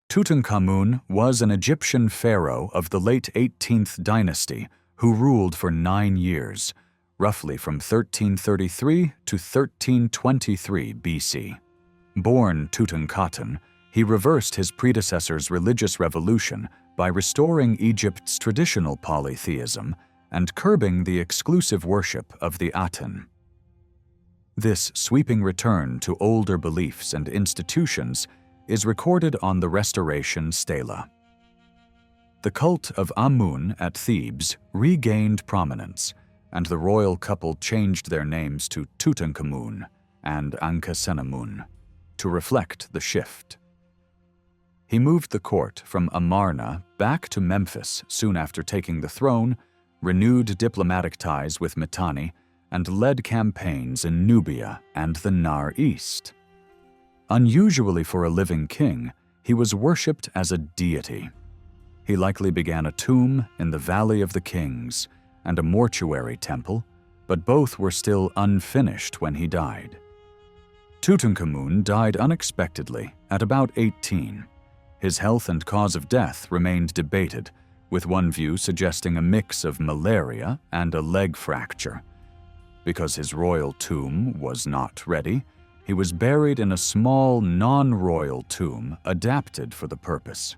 Tutankhamun was an Egyptian pharaoh of the late 18th dynasty who ruled for 9 years, roughly from 1333 to 1323 BC. Born Tutankhaten, he reversed his predecessor's religious revolution by restoring Egypt's traditional polytheism and curbing the exclusive worship of the Aten. This sweeping return to older beliefs and institutions is recorded on the Restoration Stela. The cult of Amun at Thebes regained prominence, and the royal couple changed their names to Tutankhamun and Akhenaten to reflect the shift. He moved the court from Amarna back to Memphis soon after taking the throne, renewed diplomatic ties with Mitanni, and led campaigns in Nubia and the Near East. Unusually for a living king, he was worshipped as a deity. He likely began a tomb in the Valley of the Kings and a mortuary temple, but both were still unfinished when he died. Tutankhamun died unexpectedly at about 18. His health and cause of death remained debated, with one view suggesting a mix of malaria and a leg fracture. Because his royal tomb was not ready, he was buried in a small non-royal tomb adapted for the purpose.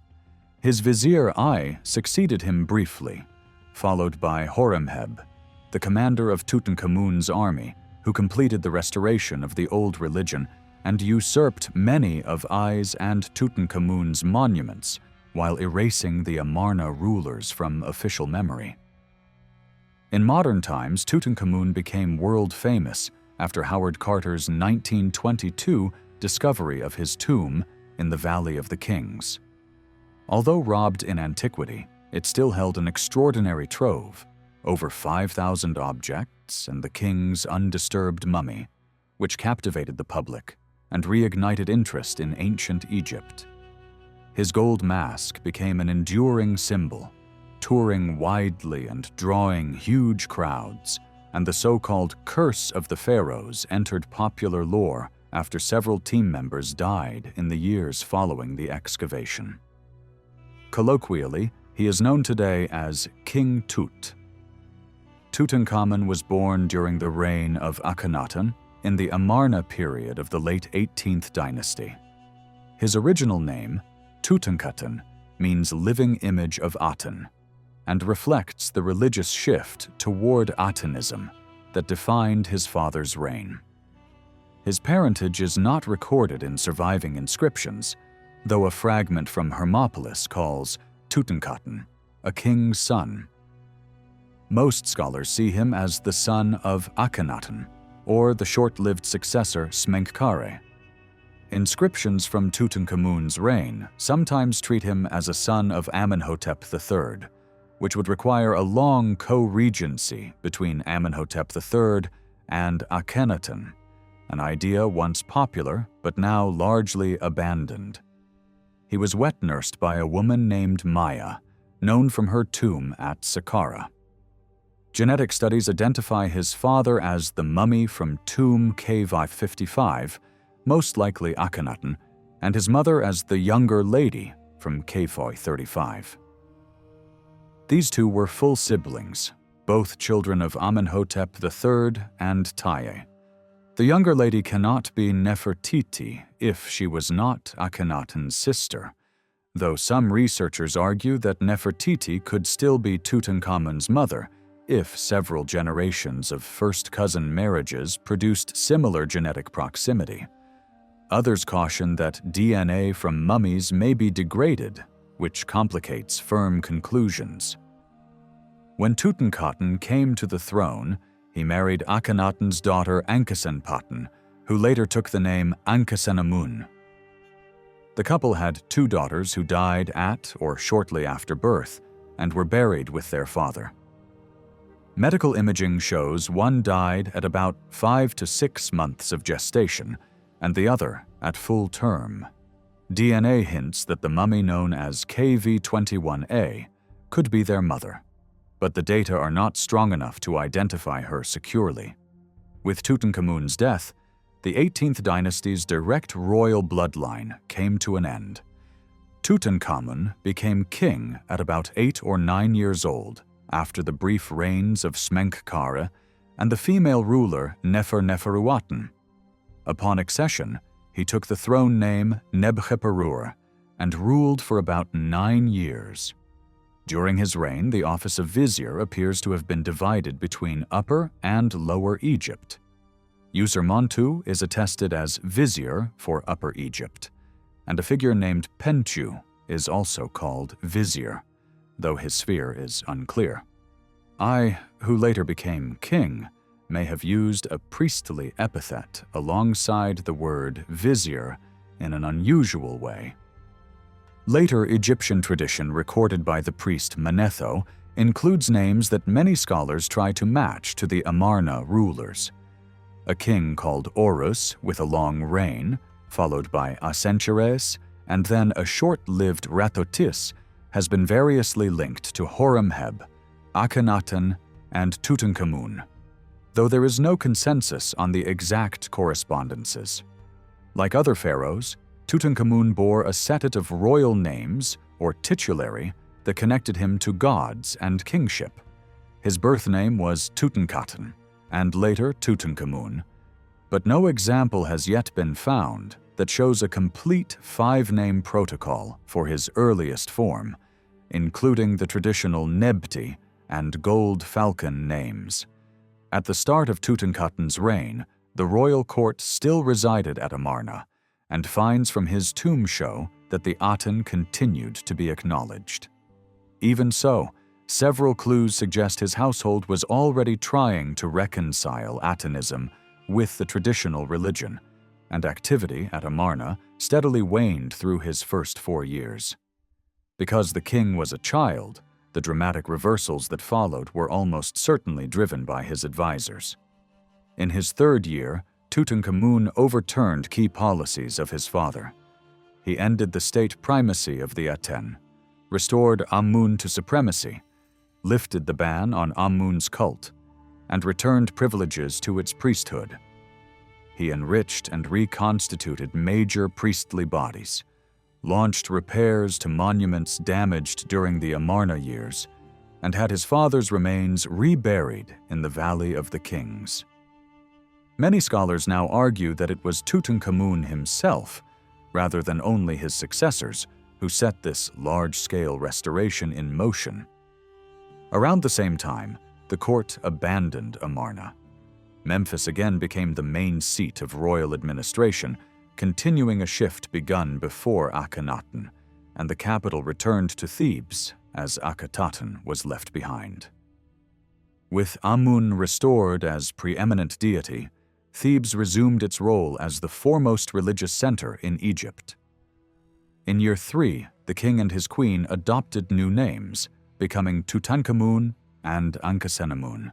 His vizier Ai succeeded him briefly, followed by Horemheb, the commander of Tutankhamun's army, who completed the restoration of the old religion and usurped many of Ai's and Tutankhamun's monuments while erasing the Amarna rulers from official memory. In modern times, Tutankhamun became world famous after Howard Carter's 1922 discovery of his tomb in the Valley of the Kings. Although robbed in antiquity, it still held an extraordinary trove, over 5,000 objects and the king's undisturbed mummy, which captivated the public and reignited interest in ancient Egypt. His gold mask became an enduring symbol, touring widely and drawing huge crowds, and the so-called Curse of the Pharaohs entered popular lore after several team members died in the years following the excavation. Colloquially, he is known today as King Tut. Tutankhamun was born during the reign of Akhenaten in the Amarna period of the late 18th dynasty. His original name, Tutankhaten, means living image of Aten, and reflects the religious shift toward Atenism that defined his father's reign. His parentage is not recorded in surviving inscriptions, though a fragment from Hermopolis calls Tutankhaten a king's son. Most scholars see him as the son of Akhenaten, or the short-lived successor Smenkhkare. Inscriptions from Tutankhamun's reign sometimes treat him as a son of Amenhotep III, which would require a long co-regency between Amenhotep III and Akhenaten, an idea once popular but now largely abandoned. He was wet-nursed by a woman named Maya, known from her tomb at Saqqara. Genetic studies identify his father as the mummy from tomb K555, most likely Akhenaten, and his mother as the younger lady from K4 35. These two were full siblings, both children of Amenhotep III and Taye. The younger lady cannot be Nefertiti if she was not Akhenaten's sister, though some researchers argue that Nefertiti could still be Tutankhamun's mother if several generations of first-cousin marriages produced similar genetic proximity. Others caution that DNA from mummies may be degraded, which complicates firm conclusions. When Tutankhaten came to the throne, he married Akhenaten's daughter Ankhesenpaten, who later took the name Ankhesenamun. The couple had 2 daughters who died at or shortly after birth and were buried with their father. Medical imaging shows one died at about 5 to 6 months of gestation, and the other at full term. DNA hints that the mummy known as KV21A could be their mother, but the data are not strong enough to identify her securely. With Tutankhamun's death, the 18th dynasty's direct royal bloodline came to an end. Tutankhamun became king at about 8 or 9 years old after the brief reigns of Smenkhkare and the female ruler Neferuaten. Upon accession, he took the throne name Nebkheperur and ruled for about 9 years. During his reign, the office of vizier appears to have been divided between Upper and Lower Egypt. Usermontu is attested as vizier for Upper Egypt, and a figure named Penchu is also called vizier, though his sphere is unclear. I, who later became king, may have used a priestly epithet alongside the word vizier in an unusual way. Later Egyptian tradition recorded by the priest Manetho includes names that many scholars try to match to the Amarna rulers. A king called Horus with a long reign, followed by Asencheres, and then a short-lived Ratotis, has been variously linked to Horemheb, Akhenaten, and Tutankhamun, though there is no consensus on the exact correspondences. Like other pharaohs, Tutankhamun bore a set of royal names, or titulary, that connected him to gods and kingship. His birth name was Tutankhaten, and later Tutankhamun, but no example has yet been found that shows a complete 5-name protocol for his earliest form, including the traditional Nebti and Gold Falcon names. At the start of Tutankhaten's reign, the royal court still resided at Amarna, and finds from his tomb show that the Aten continued to be acknowledged. Even so, several clues suggest his household was already trying to reconcile Atenism with the traditional religion, and activity at Amarna steadily waned through his first 4 years. Because the king was a child, the dramatic reversals that followed were almost certainly driven by his advisors. In his 3rd year, Tutankhamun overturned key policies of his father. He ended the state primacy of the Aten, restored Amun to supremacy, lifted the ban on Amun's cult, and returned privileges to its priesthood. He enriched and reconstituted major priestly bodies, launched repairs to monuments damaged during the Amarna years, and had his father's remains reburied in the Valley of the Kings. Many scholars now argue that it was Tutankhamun himself, rather than only his successors, who set this large-scale restoration in motion. Around the same time, the court abandoned Amarna. Memphis again became the main seat of royal administration, continuing a shift begun before Akhenaten, and the capital returned to Thebes as Akhetaten was left behind. With Amun restored as preeminent deity, Thebes resumed its role as the foremost religious center in Egypt. In year 3, the king and his queen adopted new names, becoming Tutankhamun and Ankhesenamun,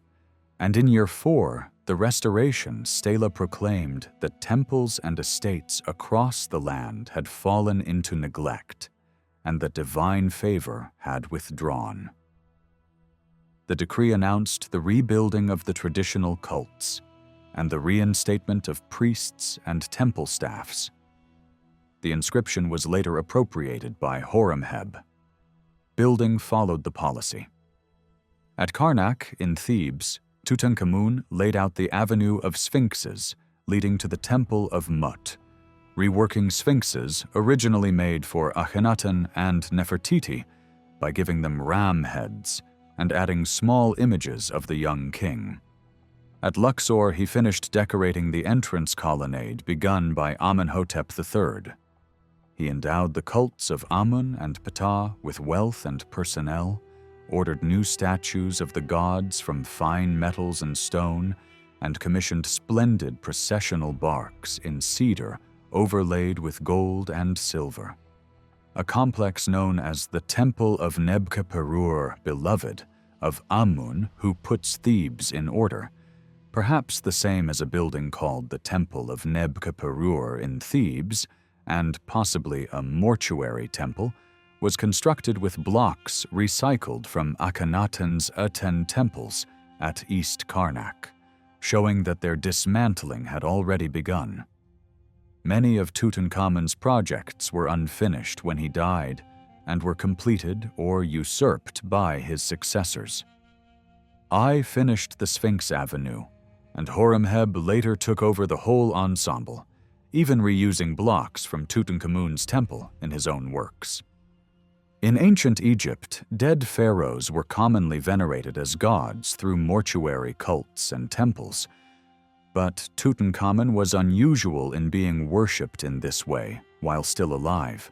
and in year 4, the restoration stela proclaimed that temples and estates across the land had fallen into neglect, and that divine favor had withdrawn. The decree announced the rebuilding of the traditional cults, and the reinstatement of priests and temple staffs. The inscription was later appropriated by Horemheb. Building followed the policy. At Karnak in Thebes, Tutankhamun laid out the avenue of sphinxes leading to the Temple of Mut, reworking sphinxes originally made for Akhenaten and Nefertiti by giving them ram heads and adding small images of the young king. At Luxor, he finished decorating the entrance colonnade begun by Amenhotep III. He endowed the cults of Amun and Ptah with wealth and personnel, ordered new statues of the gods from fine metals and stone, and commissioned splendid processional barks in cedar overlaid with gold and silver. A complex known as the Temple of Nebkheperur, beloved, of Amun, who puts Thebes in order, perhaps the same as a building called the Temple of Nebkheperur in Thebes, and possibly a mortuary temple, was constructed with blocks recycled from Akhenaten's Aten temples at East Karnak, showing that their dismantling had already begun. Many of Tutankhamun's projects were unfinished when he died and were completed or usurped by his successors. I finished the Sphinx Avenue, and Horemheb later took over the whole ensemble, even reusing blocks from Tutankhamun's temple in his own works. In ancient Egypt, dead pharaohs were commonly venerated as gods through mortuary cults and temples, but Tutankhamun was unusual in being worshipped in this way while still alive.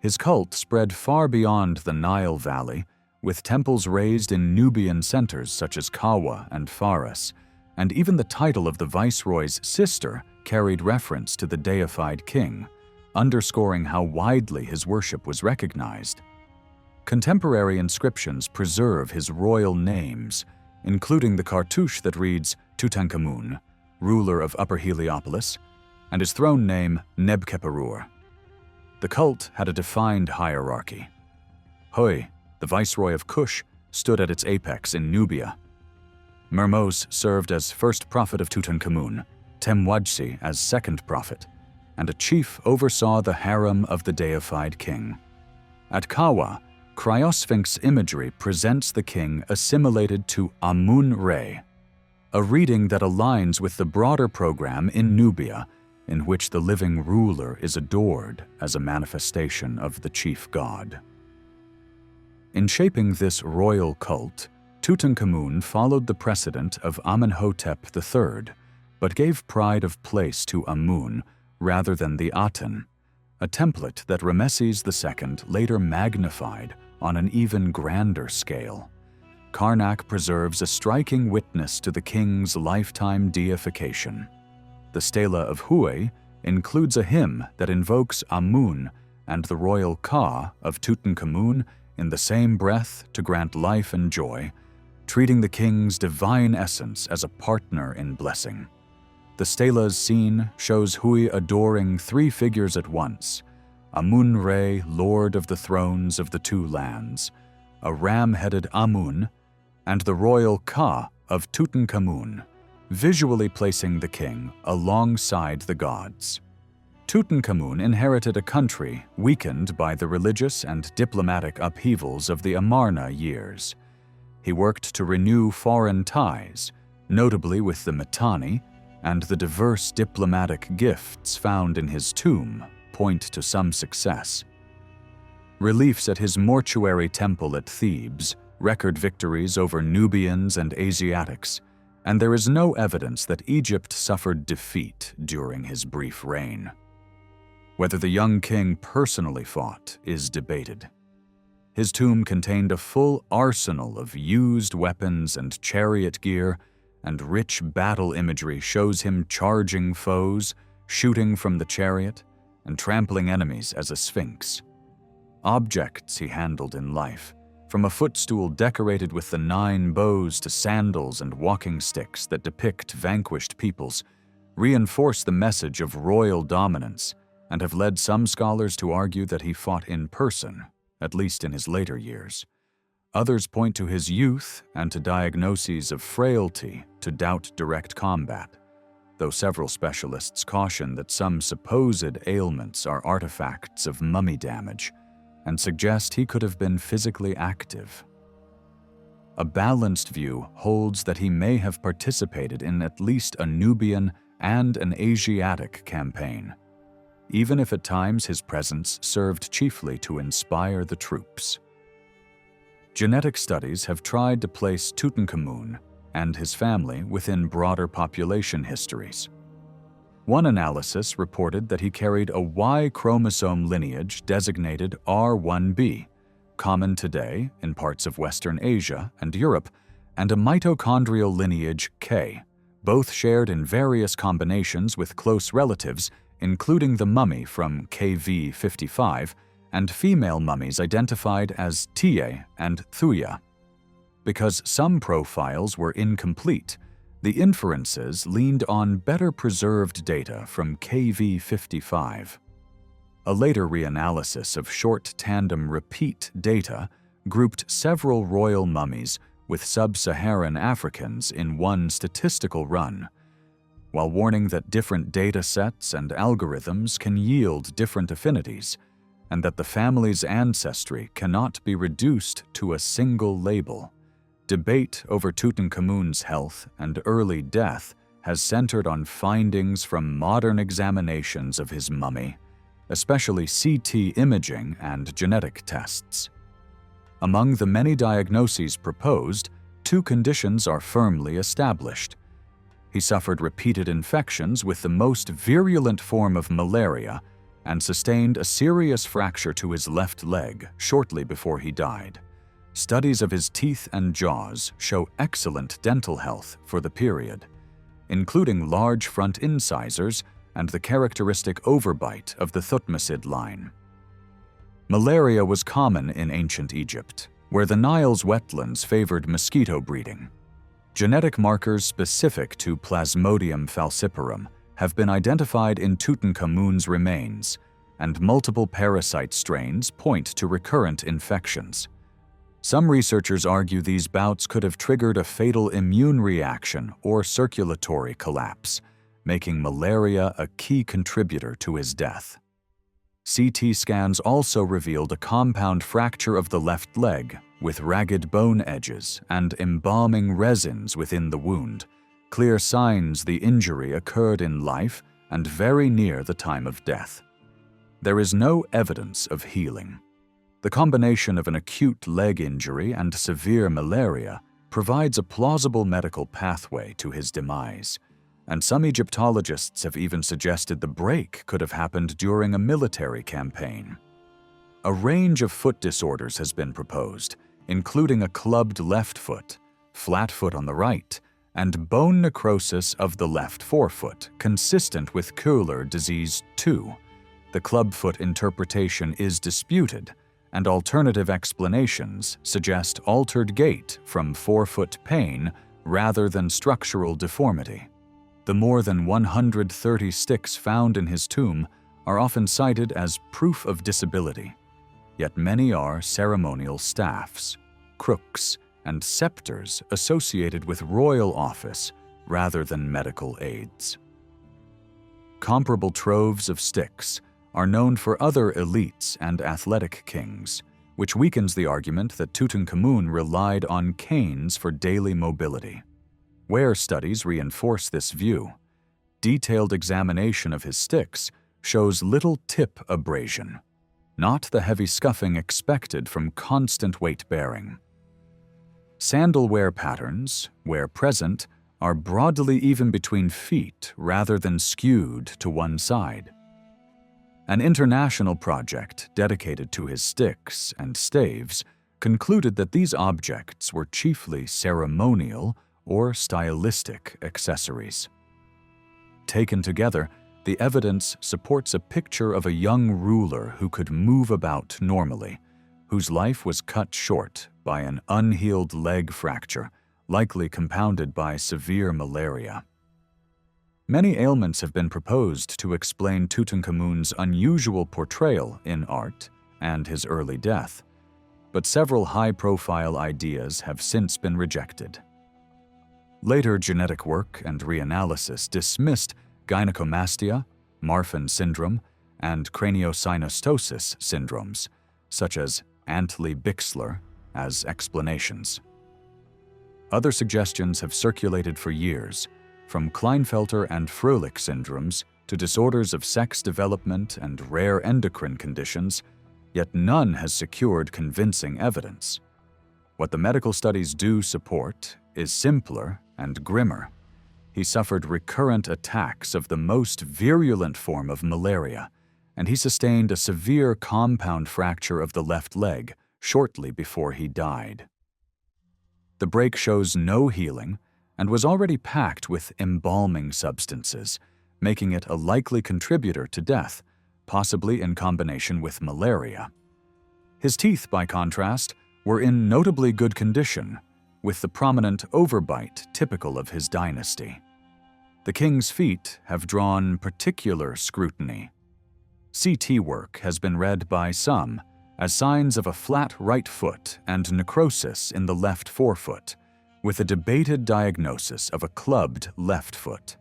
His cult spread far beyond the Nile Valley, with temples raised in Nubian centers such as Kawa and Faras, and even the title of the viceroy's sister carried reference to the deified king, underscoring how widely his worship was recognized. Contemporary inscriptions preserve his royal names, including the cartouche that reads Tutankhamun, ruler of Upper Heliopolis, and his throne name Nebkheperur. The cult had a defined hierarchy. Hoi, the viceroy of Kush, stood at its apex in Nubia. Mermoz served as first prophet of Tutankhamun, Temwajsi as second prophet, and a chief oversaw the harem of the deified king. At Kawa, cryosphinx imagery presents the king assimilated to Amun-Re, a reading that aligns with the broader program in Nubia, in which the living ruler is adored as a manifestation of the chief god. In shaping this royal cult, Tutankhamun followed the precedent of Amenhotep III, but gave pride of place to Amun rather than the Aten, a template that Ramesses II later magnified on an even grander scale. Karnak preserves a striking witness to the king's lifetime deification. The Stela of Hue includes a hymn that invokes Amun and the royal Ka of Tutankhamun in the same breath to grant life and joy, treating the king's divine essence as a partner in blessing. The Stela's scene shows Hui adoring three figures at once: Amun-Re, lord of the thrones of the two lands, a ram-headed Amun, and the royal Ka of Tutankhamun, visually placing the king alongside the gods. Tutankhamun inherited a country weakened by the religious and diplomatic upheavals of the Amarna years. He worked to renew foreign ties, notably with the Mitanni, and the diverse diplomatic gifts found in his tomb point to some success. Reliefs at his mortuary temple at Thebes record victories over Nubians and Asiatics, and there is no evidence that Egypt suffered defeat during his brief reign. Whether the young king personally fought is debated. His tomb contained a full arsenal of used weapons and chariot gear, and rich battle imagery shows him charging foes, shooting from the chariot, and trampling enemies as a sphinx. Objects he handled in life, from a footstool decorated with the 9 bows to sandals and walking sticks that depict vanquished peoples, reinforce the message of royal dominance and have led some scholars to argue that he fought in person, at least in his later years. Others point to his youth and to diagnoses of frailty to doubt direct combat, though several specialists caution that some supposed ailments are artifacts of mummy damage and suggest he could have been physically active. A balanced view holds that he may have participated in at least a Nubian and an Asiatic campaign, even if at times his presence served chiefly to inspire the troops. Genetic studies have tried to place Tutankhamun and his family within broader population histories. One analysis reported that he carried a Y chromosome lineage designated R1b, common today in parts of Western Asia and Europe, and a mitochondrial lineage K, both shared in various combinations with close relatives, including the mummy from KV55 and female mummies identified as Tia and Thuya. Because some profiles were incomplete, the inferences leaned on better preserved data from KV55. A later reanalysis of short tandem repeat data grouped several royal mummies with sub-Saharan Africans in one statistical run. while warning that different data sets and algorithms can yield different affinities, and that the family's ancestry cannot be reduced to a single label. Debate over Tutankhamun's health and early death has centered on findings from modern examinations of his mummy, especially CT imaging and genetic tests. Among the many diagnoses proposed, 2 conditions are firmly established. He suffered repeated infections with the most virulent form of malaria and sustained a serious fracture to his left leg shortly before he died. Studies of his teeth and jaws show excellent dental health for the period, including large front incisors and the characteristic overbite of the Thutmose line. Malaria was common in ancient Egypt, where the Nile's wetlands favored mosquito breeding. Genetic markers specific to Plasmodium falciparum have been identified in Tutankhamun's remains, and multiple parasite strains point to recurrent infections. Some researchers argue these bouts could have triggered a fatal immune reaction or circulatory collapse, making malaria a key contributor to his death. CT scans also revealed a compound fracture of the left leg, with ragged bone edges and embalming resins within the wound, clear signs the injury occurred in life and very near the time of death. There is no evidence of healing. The combination of an acute leg injury and severe malaria provides a plausible medical pathway to his demise, and some Egyptologists have even suggested the break could have happened during a military campaign. A range of foot disorders has been proposed, including a clubbed left foot, flat foot on the right, and bone necrosis of the left forefoot, consistent with Köhler disease 2. The clubfoot interpretation is disputed, and alternative explanations suggest altered gait from forefoot pain rather than structural deformity. The more than 130 sticks found in his tomb are often cited as proof of disability, yet many are ceremonial staffs, crooks, and scepters associated with royal office rather than medical aids. Comparable troves of sticks are known for other elites and athletic kings, which weakens the argument that Tutankhamun relied on canes for daily mobility. Wear studies reinforce this view. Detailed examination of his sticks shows little tip abrasion, not the heavy scuffing expected from constant weight-bearing. Sandal wear patterns, where present, are broadly even between feet rather than skewed to one side. An international project dedicated to his sticks and staves concluded that these objects were chiefly ceremonial or stylistic accessories. Taken together, the evidence supports a picture of a young ruler who could move about normally, whose life was cut short by an unhealed leg fracture, likely compounded by severe malaria. Many ailments have been proposed to explain Tutankhamun's unusual portrayal in art and his early death, but several high-profile ideas have since been rejected. Later genetic work and reanalysis dismissed gynecomastia, Marfan syndrome, and craniosynostosis syndromes, such as Antley-Bixler, as explanations. Other suggestions have circulated for years, from Klinefelter and Froelich syndromes to disorders of sex development and rare endocrine conditions, yet none has secured convincing evidence. What the medical studies do support is simpler and grimmer. He suffered recurrent attacks of the most virulent form of malaria, and he sustained a severe compound fracture of the left leg shortly before he died. The break shows no healing and was already packed with embalming substances, making it a likely contributor to death, possibly in combination with malaria. His teeth, by contrast, were in notably good condition, with the prominent overbite typical of his dynasty. The king's feet have drawn particular scrutiny. CT work has been read by some as signs of a flat right foot and necrosis in the left forefoot, with a debated diagnosis of a clubbed left foot.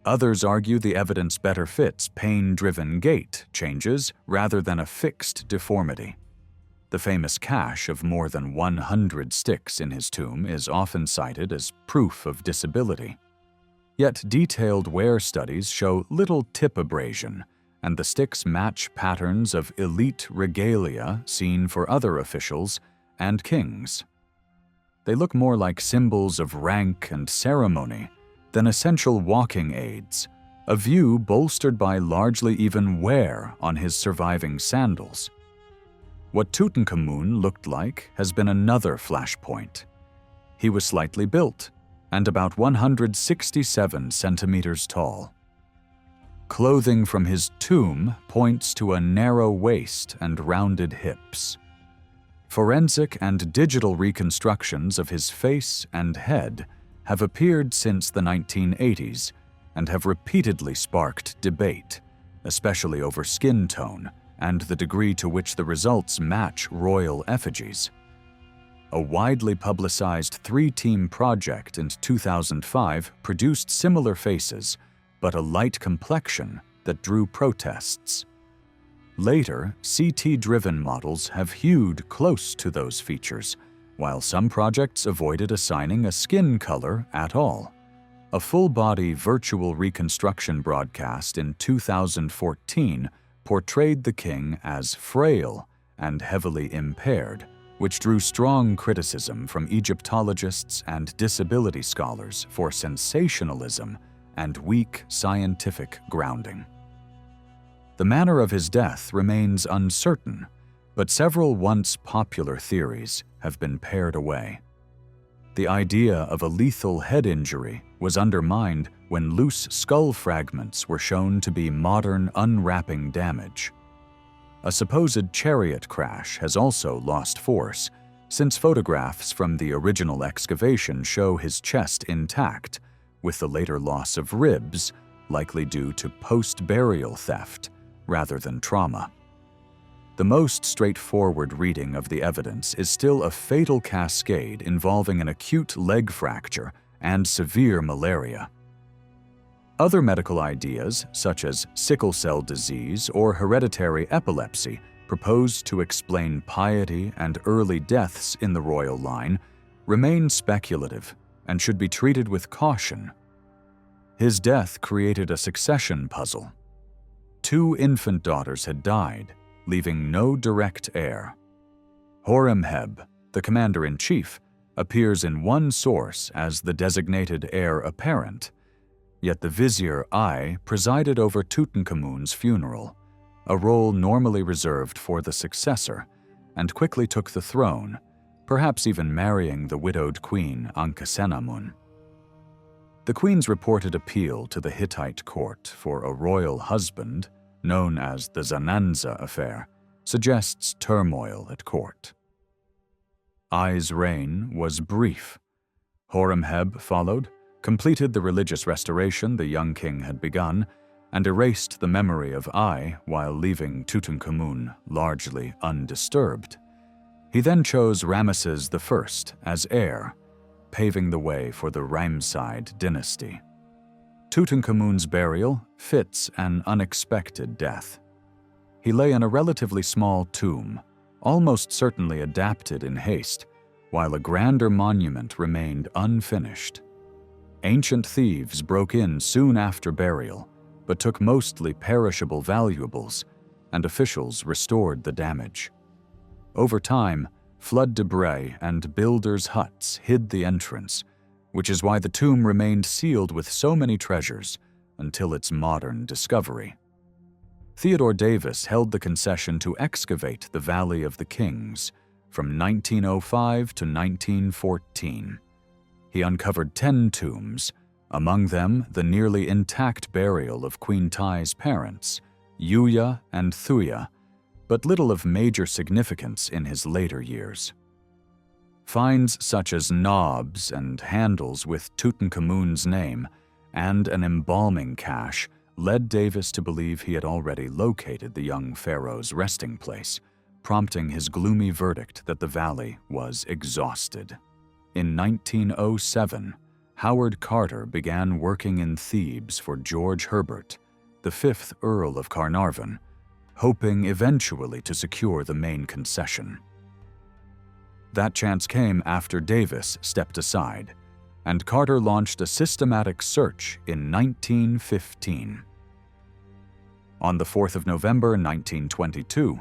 Others argue the evidence better fits pain-driven gait changes rather than a fixed deformity. The famous cache of more than 100 sticks in his tomb is often cited as proof of disability. Yet detailed wear studies show little tip abrasion, and the sticks match patterns of elite regalia seen for other officials and kings. They look more like symbols of rank and ceremony than essential walking aids, a view bolstered by largely even wear on his surviving sandals. What Tutankhamun looked like has been another flashpoint. He was slightly built and about 167 centimeters tall. Clothing from his tomb points to a narrow waist and rounded hips. Forensic and digital reconstructions of his face and head have appeared since the 1980s and have repeatedly sparked debate, especially over skin tone and the degree to which the results match royal effigies. A widely publicized three-team project in 2005 produced similar faces, but a light complexion that drew protests. Later, CT-driven models have hewed close to those features, while some projects avoided assigning a skin color at all. A full-body virtual reconstruction broadcast in 2014 portrayed the king as frail and heavily impaired, which drew strong criticism from Egyptologists and disability scholars for sensationalism and weak scientific grounding. The manner of his death remains uncertain, but several once popular theories have been pared away. The idea of a lethal head injury was undermined when loose skull fragments were shown to be modern unwrapping damage. A supposed chariot crash has also lost force, since photographs from the original excavation show his chest intact, with the later loss of ribs likely due to post-burial theft rather than trauma. The most straightforward reading of the evidence is still a fatal cascade involving an acute leg fracture and severe malaria. Other medical ideas, such as sickle cell disease or hereditary epilepsy, proposed to explain piety and early deaths in the royal line, remain speculative and should be treated with caution. His death created a succession puzzle. 2 infant daughters had died, leaving no direct heir. Horemheb, the commander-in-chief, appears in one source as the designated heir apparent, yet the vizier I presided over Tutankhamun's funeral, a role normally reserved for the successor, and quickly took the throne, perhaps even marrying the widowed queen Akhenaten. The queen's reported appeal to the Hittite court for a royal husband, known as the Zananza affair, suggests turmoil at court. I's reign was brief. Horemheb followed, completed the religious restoration the young king had begun, and erased the memory of I while leaving Tutankhamun largely undisturbed. He then chose Ramesses I as heir, paving the way for the Ramesside dynasty. Tutankhamun's burial fits an unexpected death. He lay in a relatively small tomb, almost certainly adapted in haste, while a grander monument remained unfinished. Ancient thieves broke in soon after burial, but took mostly perishable valuables, and officials restored the damage. Over time, flood debris and builders' huts hid the entrance, which is why the tomb remained sealed with so many treasures until its modern discovery. Theodore Davis held the concession to excavate the Valley of the Kings from 1905 to 1914. He uncovered 10 tombs, among them the nearly intact burial of Queen Ti's parents, Yuya and Thuya, but little of major significance in his later years. Finds such as knobs and handles with Tutankhamun's name and an embalming cache led Davis to believe he had already located the young pharaoh's resting place, prompting his gloomy verdict that the valley was exhausted. In 1907, Howard Carter began working in Thebes for George Herbert, the 5th Earl of Carnarvon, hoping eventually to secure the main concession. That chance came after Davis stepped aside, and Carter launched a systematic search in 1915. On the 4th of November 1922,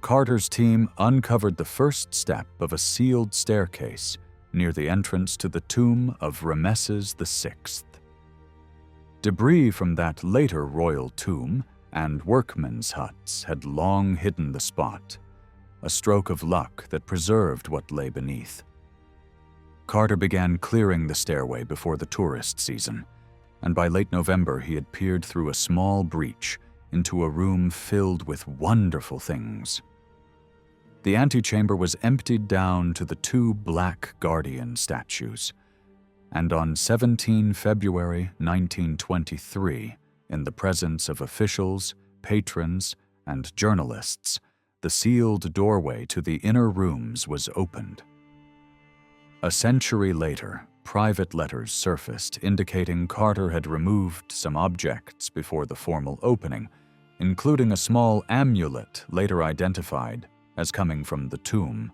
Carter's team uncovered the first step of a sealed staircase near the entrance to the tomb of Rameses VI. Debris from that later royal tomb and workmen's huts had long hidden the spot, a stroke of luck that preserved what lay beneath. Carter began clearing the stairway before the tourist season, and by late November he had peered through a small breach into a room filled with wonderful things. The antechamber was emptied down to the 2 black guardian statues, and on 17 February 1923, in the presence of officials, patrons, and journalists, the sealed doorway to the inner rooms was opened. A century later, private letters surfaced indicating Carter had removed some objects before the formal opening, including a small amulet later identified as coming from the tomb.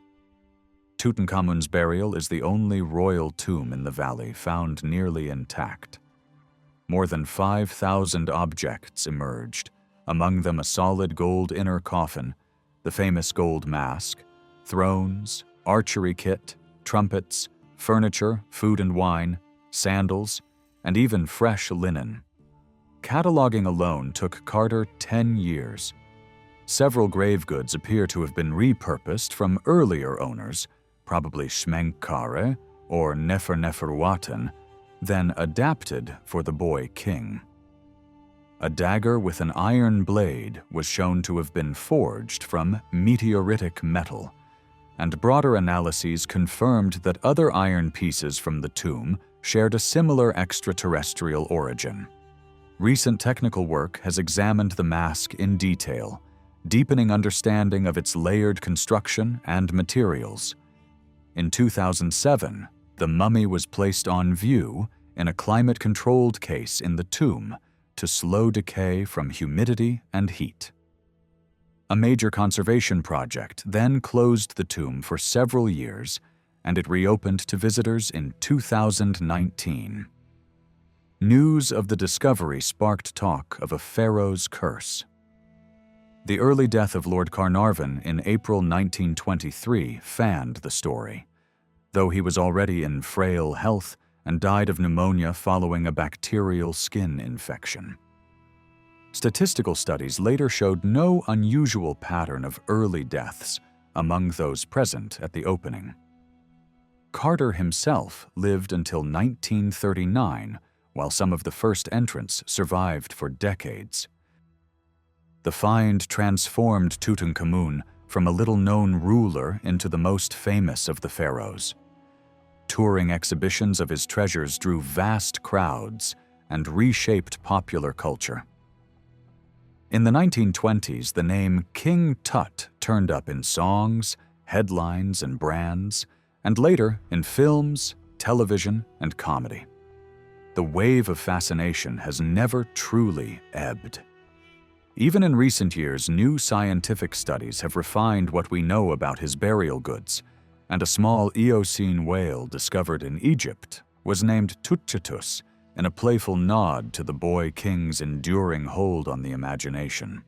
Tutankhamun's burial is the only royal tomb in the valley found nearly intact. More than 5,000 objects emerged, among them a solid gold inner coffin, the famous gold mask, thrones, archery kit, trumpets, furniture, food and wine, sandals, and even fresh linen. Cataloging alone took Carter 10 years. Several grave goods appear to have been repurposed from earlier owners, probably Schmenkare or Neferneferuaten, then adapted for the boy king. A dagger with an iron blade was shown to have been forged from meteoritic metal, and broader analyses confirmed that other iron pieces from the tomb shared a similar extraterrestrial origin. Recent technical work has examined the mask in detail, deepening understanding of its layered construction and materials. In 2007, the mummy was placed on view in a climate-controlled case in the tomb to slow decay from humidity and heat. A major conservation project then closed the tomb for several years, and it reopened to visitors in 2019. News of the discovery sparked talk of a pharaoh's curse. The early death of Lord Carnarvon in April 1923 fanned the story, though he was already in frail health and died of pneumonia following a bacterial skin infection. Statistical studies later showed no unusual pattern of early deaths among those present at the opening. Carter himself lived until 1939, while some of the first entrants survived for decades. The find transformed Tutankhamun from a little-known ruler into the most famous of the pharaohs. Touring exhibitions of his treasures drew vast crowds and reshaped popular culture. In the 1920s, the name King Tut turned up in songs, headlines, and brands, and later in films, television, and comedy. The wave of fascination has never truly ebbed. Even in recent years, new scientific studies have refined what we know about his burial goods, and a small Eocene whale discovered in Egypt was named Tutchitus in a playful nod to the boy king's enduring hold on the imagination.